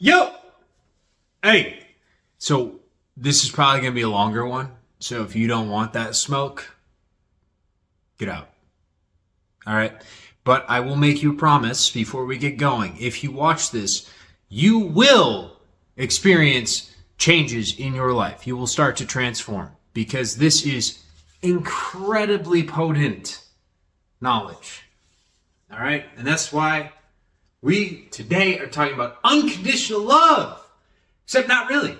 Yo! Hey! So, this is probably going to be a longer one. So, if you don't want that smoke, get out. All right? But I will make you a promise before we get going. If you watch this, you will experience changes in your life. You will start to transform because this is incredibly potent knowledge. All right? And that's why we today are talking about unconditional love. Except not really.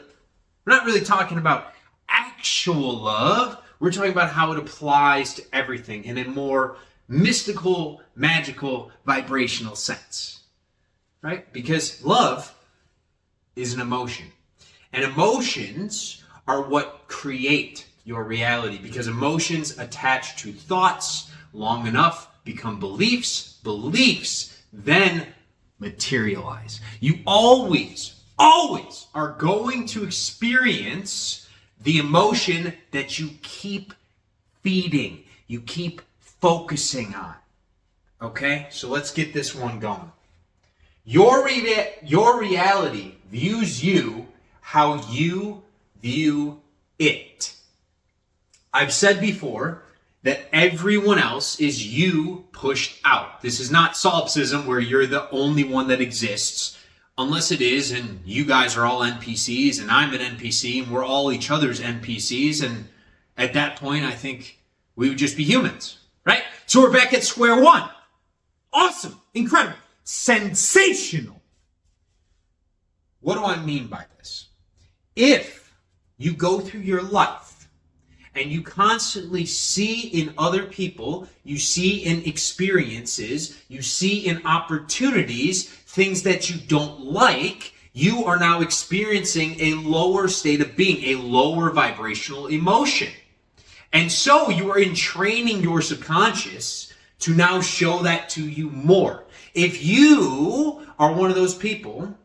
We're not really talking about actual love. We're talking about how it applies to everything in a more mystical, magical, vibrational sense. Right? Because love is an emotion. And emotions are what create your reality. Because emotions attach to thoughts long enough become beliefs. Beliefs then materialize. You always are going to experience the emotion that you keep feeding, you keep focusing on. Okay? So let's get this one going. Your reality views you how you view it. I've said before that everyone else is you pushed out. This is not solipsism where you're the only one that exists, unless it is, and you guys are all NPCs, and I'm an NPC, and we're all each other's NPCs, and at that point, I think we would just be humans, right? So we're back at square one. Awesome, incredible, sensational. What do I mean by this? If you go through your life and you constantly see in other people, you see in experiences, you see in opportunities, things that you don't like, you are now experiencing a lower state of being, a lower vibrational emotion. And so you are entraining your subconscious to now show that to you more. If you are one of those people,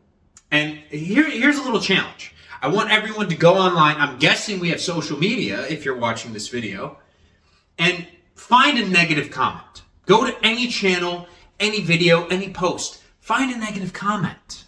and here's a little challenge. I want everyone to go online. I'm guessing we have social media if you're watching this video. And find a negative comment. Go to any channel, any video, any post. Find a negative comment.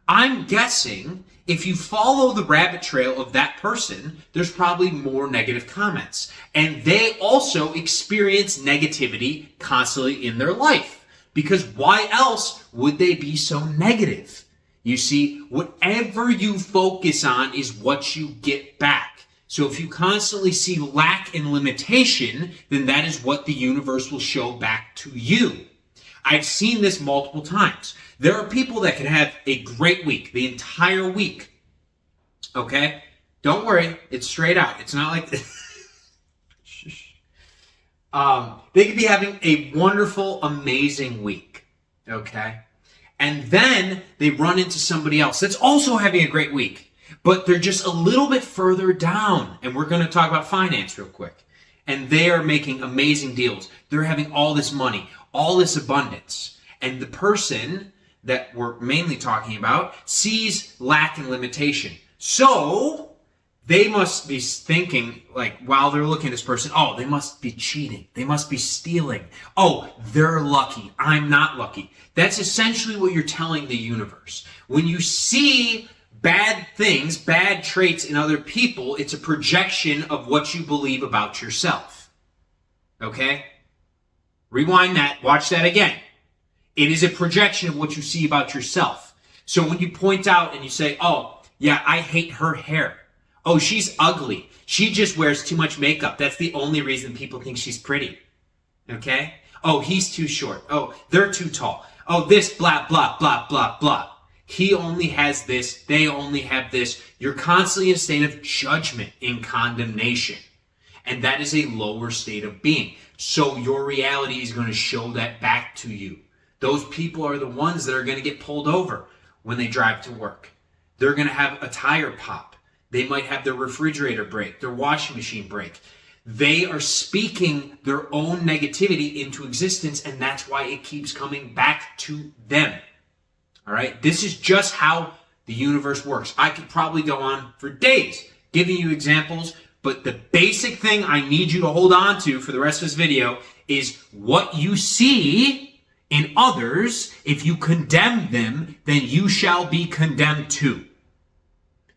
I'm guessing if you follow the rabbit trail of that person, there's probably more negative comments. And they also experience negativity constantly in their life. Because why else would they be so negative? You see, whatever you focus on is what you get back. So if you constantly see lack and limitation, then that is what the universe will show back to you. I've seen this multiple times. There are people that can have a great week, the entire week. Okay? Don't worry, it's straight out. It's not like this. They could be having a wonderful, amazing week. Okay? And then they run into somebody else that's also having a great week, but they're just a little bit further down. And we're going to talk about finance real quick. And they are making amazing deals. They're having all this money, all this abundance. And the person that we're mainly talking about sees lack and limitation. So they must be thinking, like, while they're looking at this person, oh, they must be cheating. They must be stealing. Oh, they're lucky. I'm not lucky. That's essentially what you're telling the universe. When you see bad things, bad traits in other people, it's a projection of what you believe about yourself. Okay? Rewind that. Watch that again. It is a projection of what you see about yourself. So when you point out and you say, oh, yeah, I hate her hair. Oh, she's ugly. She just wears too much makeup. That's the only reason people think she's pretty. Okay? Oh, he's too short. Oh, they're too tall. Oh, this, blah, blah, blah, blah, blah. He only has this. They only have this. You're constantly in a state of judgment and condemnation. And that is a lower state of being. So your reality is going to show that back to you. Those people are the ones that are going to get pulled over when they drive to work. They're going to have a tire pop. They might have their refrigerator break, their washing machine break. They are speaking their own negativity into existence, and that's why it keeps coming back to them. All right? This is just how the universe works. I could probably go on for days giving you examples, but the basic thing I need you to hold on to for the rest of this video is what you see In others, if you condemn them, then you shall be condemned too.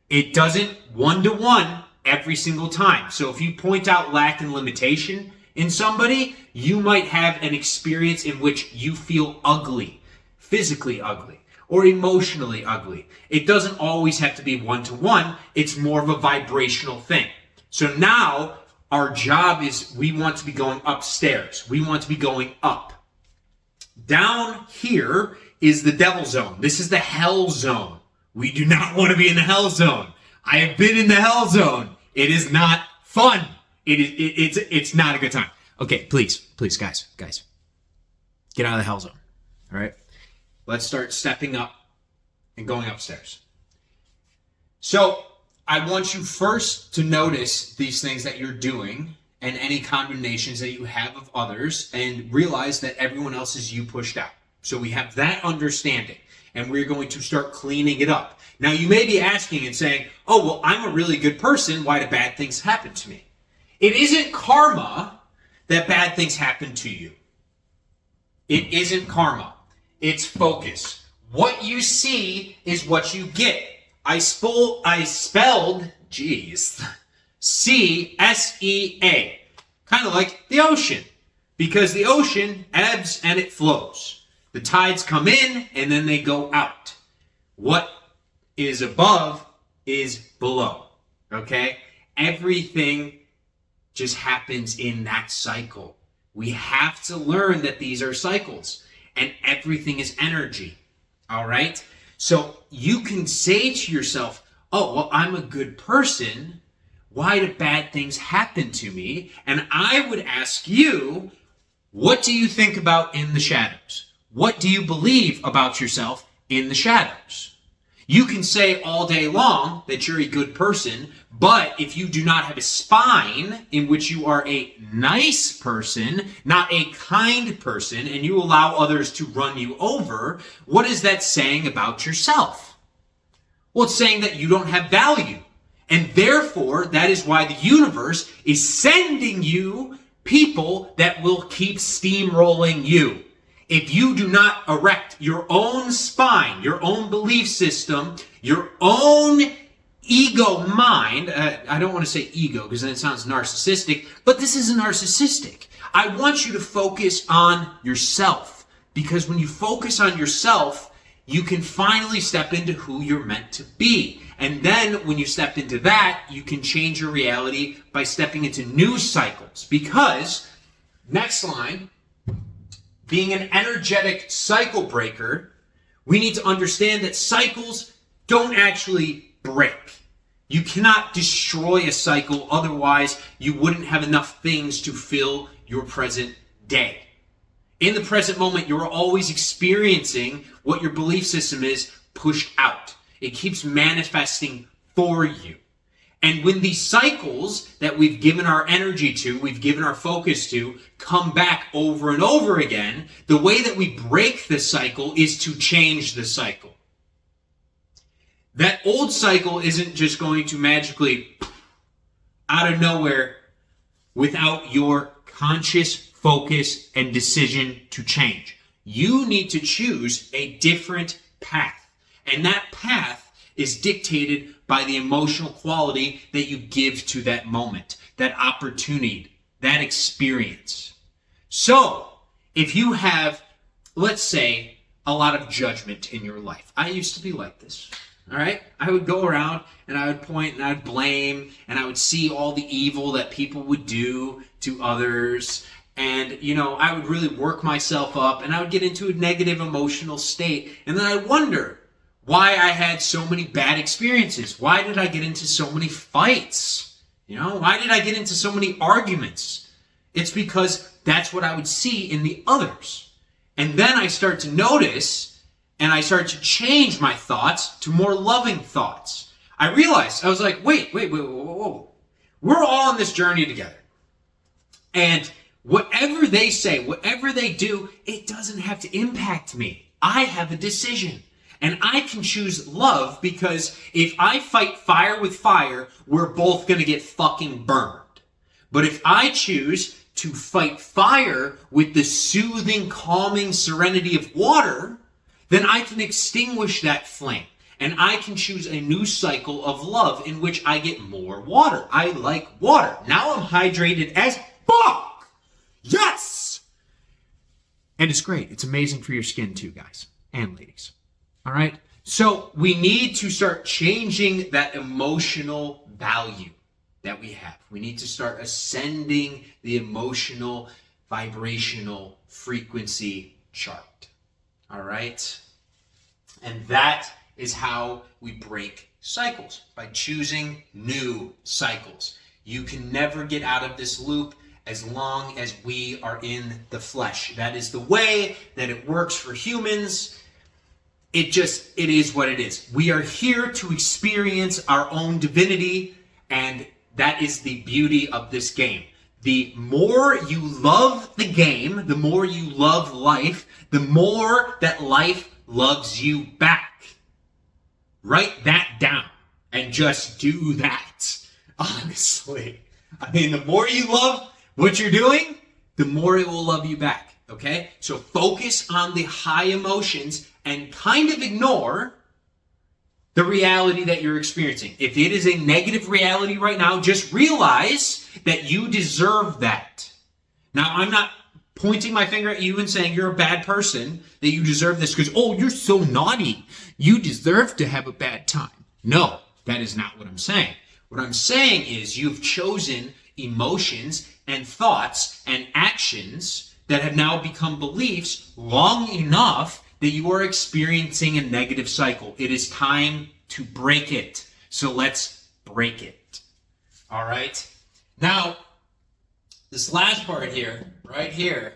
It doesn't one-to-one every single time. So if you point out lack and limitation in somebody, you might have an experience in which you feel ugly, physically ugly, or emotionally ugly. It doesn't always have to be one-to-one. It's more of a vibrational thing. So now our job is we want to be going upstairs. We want to be going up. Down here is the devil zone. This is the hell zone. We do not want to be in the hell zone. I have been in the hell zone. It is not fun. It's not a good time. Okay, please, guys, get out of the hell zone. All right, let's start stepping up and going upstairs. So I want you first to notice these things that you're doing and any condemnations that you have of others, and realize that everyone else is you pushed out. So we have that understanding, and we're going to start cleaning it up. Now you may be asking and saying, oh, well, I'm a really good person. Why do bad things happen to me? It isn't karma that bad things happen to you. It isn't karma. It's focus. What you see is what you get. I spelled, C-S-E-A. Kind of like the ocean. Because the ocean ebbs and it flows. The tides come in and then they go out. What is above is below. Okay? Everything just happens in that cycle. We have to learn that these are cycles. And everything is energy. All right? So you can say to yourself, oh, well, I'm a good person. Why do bad things happen to me? And I would ask you, what do you think about in the shadows? What do you believe about yourself in the shadows? You can say all day long that you're a good person, but if you do not have a spine in which you are a nice person, not a kind person, and you allow others to run you over, what is that saying about yourself? Well, it's saying that you don't have value. And therefore, that is why the universe is sending you people that will keep steamrolling you. If you do not erect your own spine, your own belief system, your own ego mind, I don't want to say ego because then it sounds narcissistic, but this isn't narcissistic. I want you to focus on yourself, because when you focus on yourself, you can finally step into who you're meant to be. And then when you step into that, you can change your reality by stepping into new cycles. Because, next line, being an energetic cycle breaker, we need to understand that cycles don't actually break. You cannot destroy a cycle, otherwise you wouldn't have enough things to fill your present day. In the present moment, you're always experiencing what your belief system is pushed out. It keeps manifesting for you. And when these cycles that we've given our energy to, we've given our focus to, come back over and over again, the way that we break the cycle is to change the cycle. That old cycle isn't just going to magically, out of nowhere, without your conscious focus and decision to change. You need to choose a different path. And that path is dictated by the emotional quality that you give to that moment, that opportunity, that experience. So, if you have, let's say, a lot of judgment in your life. I used to be like this, all right? I would go around and I would point and I would blame and I would see all the evil that people would do to others. And, I would really work myself up and I would get into a negative emotional state. And then I wonder why I had so many bad experiences. Why did I get into so many fights? Why did I get into so many arguments? It's because that's what I would see in the others. And then I start to notice and I start to change my thoughts to more loving thoughts. I realized, I was like, wait, whoa. We're all on this journey together. And whatever they say, whatever they do, it doesn't have to impact me. I have a decision. And I can choose love, because if I fight fire with fire, we're both going to get fucking burned. But if I choose to fight fire with the soothing, calming serenity of water, then I can extinguish that flame. And I can choose a new cycle of love in which I get more water. I like water. Now I'm hydrated as fuck! Yes! And it's great. It's amazing for your skin too, guys and ladies. All right? So we need to start changing that emotional value that we have. We need to start ascending the emotional, vibrational frequency chart. All right? And that is how we break cycles, by choosing new cycles. You can never get out of this loop as long as we are in the flesh. That is the way that it works for humans. It is what it is. We are here to experience our own divinity, and that is the beauty of this game. The more you love the game, the more you love life, the more that life loves you back. Write that down and just do that. Honestly. I mean, the more you love what you're doing, the more it will love you back. Okay? So focus on the high emotions and kind of ignore the reality that you're experiencing. If it is a negative reality right now, just realize that you deserve that. Now, I'm not pointing my finger at you and saying you're a bad person, that you deserve this because, oh, you're so naughty. You deserve to have a bad time. No, that is not what I'm saying. What I'm saying is you've chosen emotions and thoughts and actions that have now become beliefs long enough that you are experiencing a negative cycle. It is time to break it. So let's break it. All right? Now, this last part here, right here,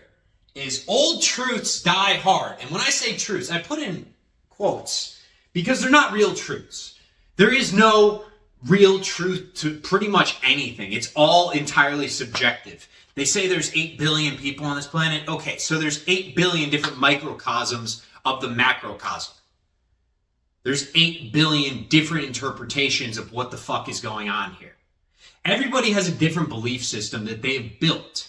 is old truths die hard. And when I say truths, I put in quotes because they're not real truths. There is no real truth to pretty much anything. It's all entirely subjective. They say there's 8 billion people on this planet. Okay, so there's 8 billion different microcosms of the macrocosm. There's 8 billion different interpretations of what the fuck is going on here. Everybody has a different belief system that they've built.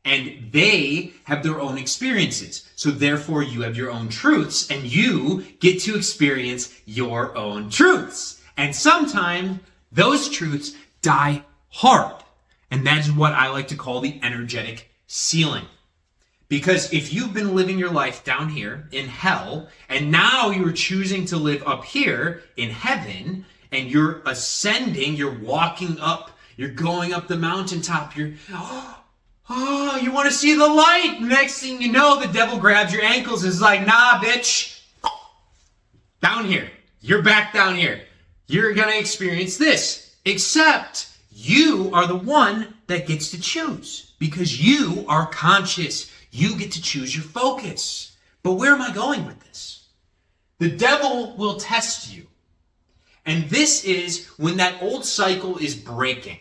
And they have their own experiences. So therefore you have your own truths and you get to experience your own truths. And sometimes those truths die hard. And that's what I like to call the energetic ceiling. Because if you've been living your life down here in hell, and now you're choosing to live up here in heaven, and you're ascending, you're walking up, you're going up the mountaintop, you want to see the light. Next thing you know, the devil grabs your ankles and is like, nah, bitch. Down here. You're back down here. You're going to experience this. Except you are the one that gets to choose. Because you are conscious. You get to choose your focus. But where am I going with this? The devil will test you. And this is when that old cycle is breaking.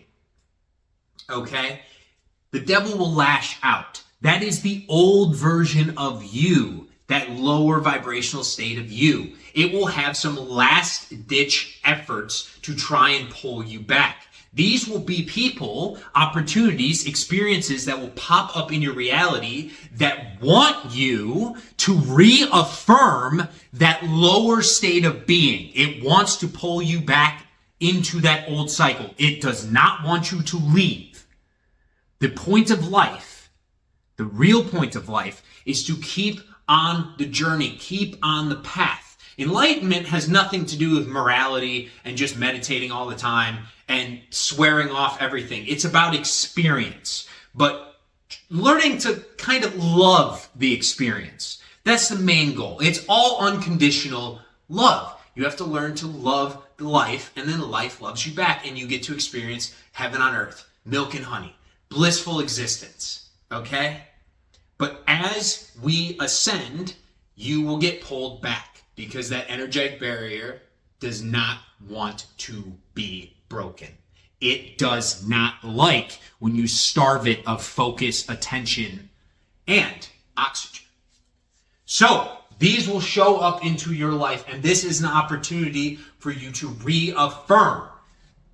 Okay? The devil will lash out. That is the old version of you, that lower vibrational state of you. It will have some last-ditch efforts to try and pull you back. These will be people, opportunities, experiences that will pop up in your reality that want you to reaffirm that lower state of being. It wants to pull you back into that old cycle. It does not want you to leave. The point of life, the real point of life, is to keep on the journey, keep on the path. Enlightenment has nothing to do with morality and just meditating all the time and swearing off everything. It's about experience, but learning to kind of love the experience. That's the main goal. It's all unconditional love. You have to learn to love the life, and then life loves you back, and you get to experience heaven on earth, milk and honey, blissful existence, okay? But as we ascend, you will get pulled back because that energetic barrier does not want to be broken. It does not like when you starve it of focus, attention, and oxygen. So these will show up into your life, and this is an opportunity for you to reaffirm.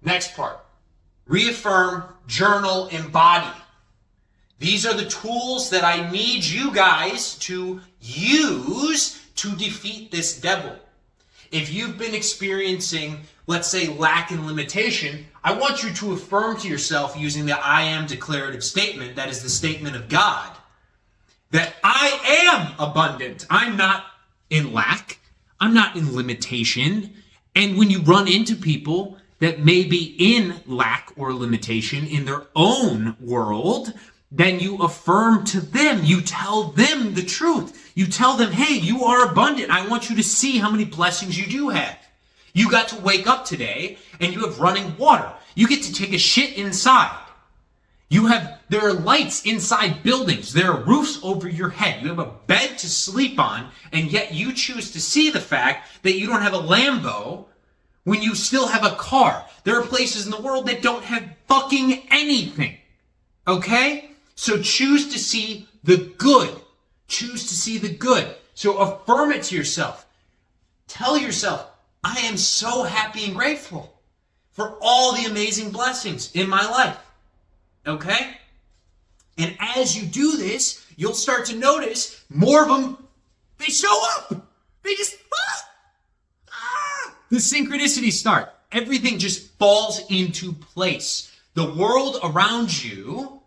Next part. Reaffirm, journal, embody. These are the tools that I need you guys to use to defeat this devil. If you've been experiencing, let's say, lack and limitation, I want you to affirm to yourself using the I am declarative statement, that is the statement of God, that I am abundant. I'm not in lack. I'm not in limitation. And when you run into people that may be in lack or limitation in their own world, then you affirm to them. You tell them the truth. You tell them, hey, you are abundant. I want you to see how many blessings you do have. You got to wake up today and you have running water. You get to take a shit inside. There are lights inside buildings. There are roofs over your head. You have a bed to sleep on, and yet you choose to see the fact that you don't have a Lambo when you still have a car. There are places in the world that don't have fucking anything. Okay? So choose to see the good. Choose to see the good. So affirm it to yourself. Tell yourself, I am so happy and grateful for all the amazing blessings in my life. Okay? And as you do this, you'll start to notice more of them, they show up. They just, the synchronicities start. Everything just falls into place. The world around you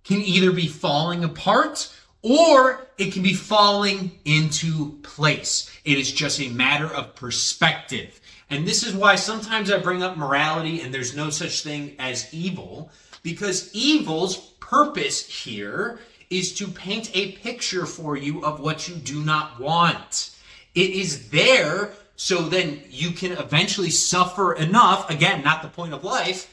can either be falling apart or it can be falling into place. It is just a matter of perspective. And this is why sometimes I bring up morality and there's no such thing as evil, because evil's purpose here is to paint a picture for you of what you do not want. It is there so then you can eventually suffer enough, again, not the point of life,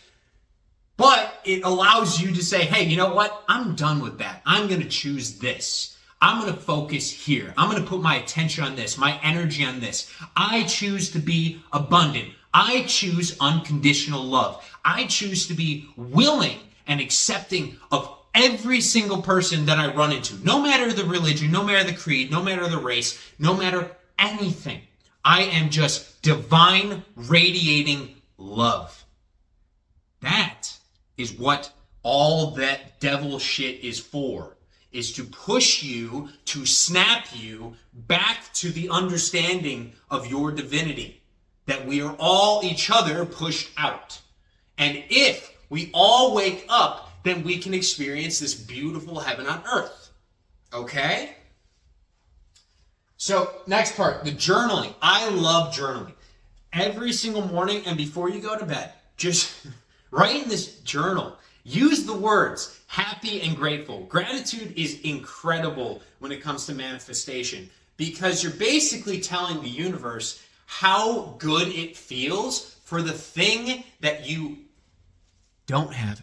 but it allows you to say, hey, you know what? I'm done with that. I'm going to choose this. I'm going to focus here. I'm going to put my attention on this, my energy on this. I choose to be abundant. I choose unconditional love. I choose to be willing and accepting of every single person that I run into, no matter the religion, no matter the creed, no matter the race, no matter anything. I am just divine radiating love. That is what all that devil shit is for, is to push you, to snap you back to the understanding of your divinity, that we are all each other pushed out. And if we all wake up, then we can experience this beautiful heaven on earth. Okay? So, next part, the journaling. I love journaling. Every single morning and before you go to bed, just write in this journal. Use the words happy and grateful. Gratitude is incredible when it comes to manifestation because you're basically telling the universe how good it feels for the thing that you don't have.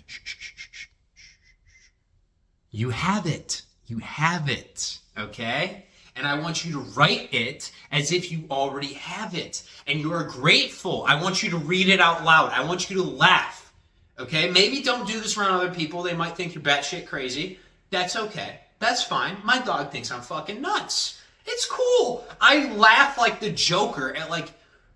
You have it. You have it. Okay? And I want you to write it as if you already have it. And you are grateful. I want you to read it out loud. I want you to laugh. Okay? Maybe don't do this around other people. They might think you're batshit crazy. That's okay. That's fine. My dog thinks I'm fucking nuts. It's cool. I laugh like the Joker at like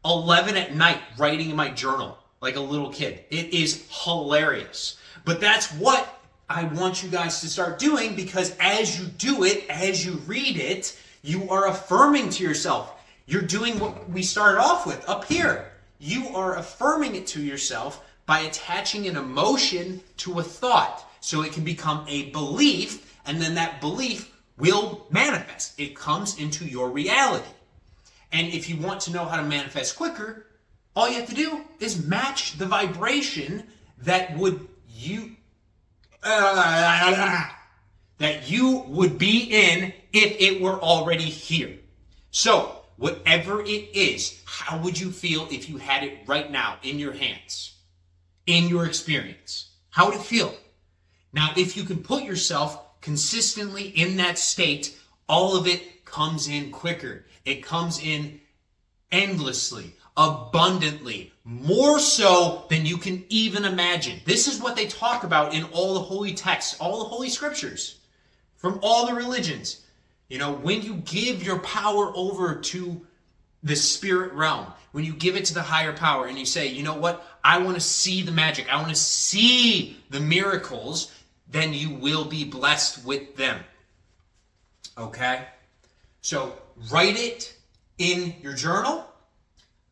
11 at night writing in my journal like a little kid. It is hilarious. But that's what I want you guys to start doing, because as you do it, as you read it, you are affirming to yourself. You're doing what we started off with up here. You are affirming it to yourself by attaching an emotion to a thought so it can become a belief, and then that belief will manifest. It comes into your reality. And if you want to know how to manifest quicker, all you have to do is match the vibration that you would be in if it were already here. So, whatever it is, how would you feel if you had it right now in your hands, in your experience? How would it feel? Now, if you can put yourself consistently in that state, all of it comes in quicker. It comes in endlessly, abundantly, more so than you can even imagine. This is what they talk about in all the holy texts, all the holy scriptures, from all the religions. You know, when you give your power over to the spirit realm, when you give it to the higher power and you say, you know what, I want to see the magic, I want to see the miracles, then you will be blessed with them. Okay? So write it in your journal,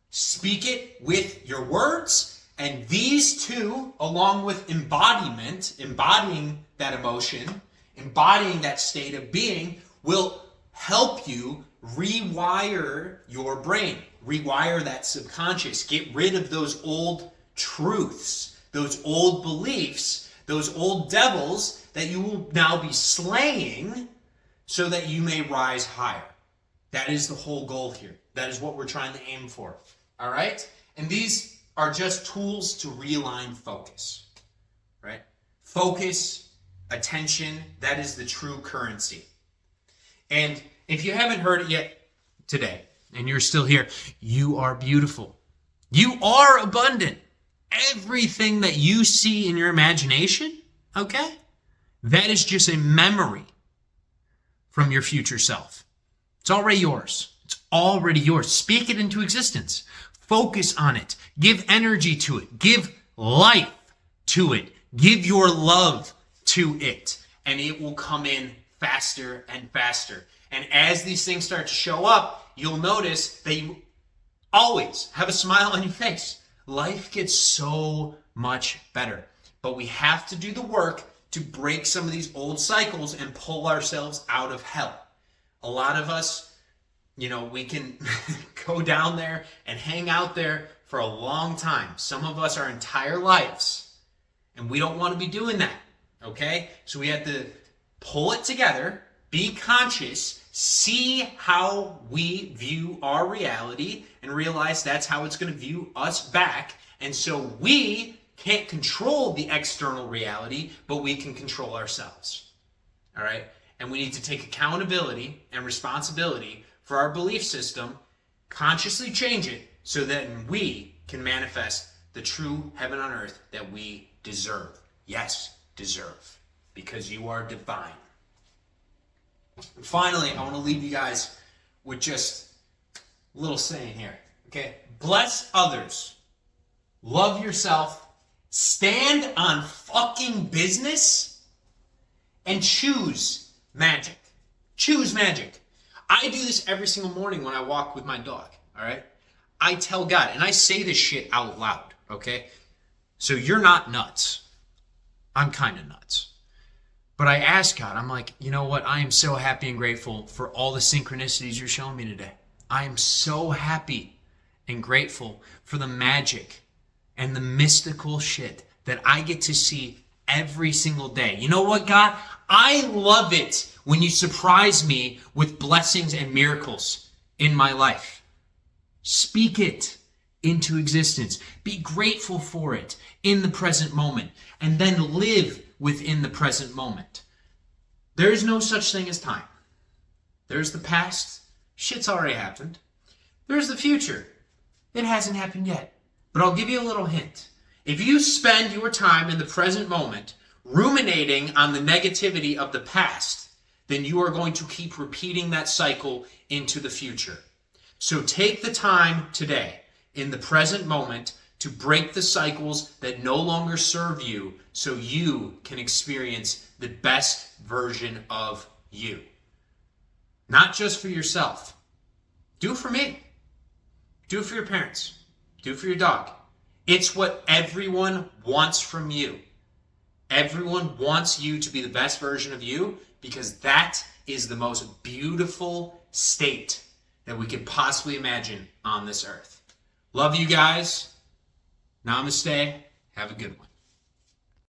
speak it with your words, and these two, along with embodiment, embodying that emotion, embodying that state of being, will help you rewire your brain, rewire that subconscious, get rid of those old truths, those old beliefs, those old devils that you will now be slaying so that you may rise higher. That is the whole goal here. That is what we're trying to aim for. All right? And these are just tools to realign focus. Right? Focus, attention, that is the true currency. And if you haven't heard it yet today, and you're still here, you are beautiful. You are abundant. Everything that you see in your imagination, okay, that is just a memory from your future self. It's already yours. It's already yours. Speak it into existence. Focus on it. Give energy to it. Give life to it. Give your love to it. And it will come in faster and faster. And as these things start to show up, you'll notice that you always have a smile on your face. Life gets so much better. But we have to do the work to break some of these old cycles and pull ourselves out of hell. A lot of us, we can go down there and hang out there for a long time. Some of us our entire lives. And we don't want to be doing that. Okay? So we have to pull it together, be conscious, see how we view our reality, and realize that's how it's going to view us back. And so we can't control the external reality, but we can control ourselves. All right? And we need to take accountability and responsibility for our belief system, consciously change it so that we can manifest the true heaven on earth that we deserve. Yes, deserve. Because you are divine. And finally, I want to leave you guys with just a little saying here. Okay? Bless others. Love yourself. Stand on fucking business. And choose magic. Choose magic. I do this every single morning when I walk with my dog. All right? I tell God, and I say this shit out loud. Okay? So you're not nuts. I'm kind of nuts. But I ask God, I'm like, you know what? I am so happy and grateful for all the synchronicities you're showing me today. I am so happy and grateful for the magic and the mystical shit that I get to see every single day. You know what, God? I love it when you surprise me with blessings and miracles in my life. Speak it into existence. Be grateful for it in the present moment, and then live within the present moment. There is no such thing as time. There's the past. Shit's already happened. There's the future. It hasn't happened yet. But I'll give you a little hint. If you spend your time in the present moment ruminating on the negativity of the past, then you are going to keep repeating that cycle into the future. So take the time today in the present moment to break the cycles that no longer serve you so you can experience the best version of you. Not just for yourself. Do it for me. Do it for your parents. Do it for your dog. It's what everyone wants from you. Everyone wants you to be the best version of you because that is the most beautiful state that we could possibly imagine on this earth. Love you guys. Namaste. Have a good one.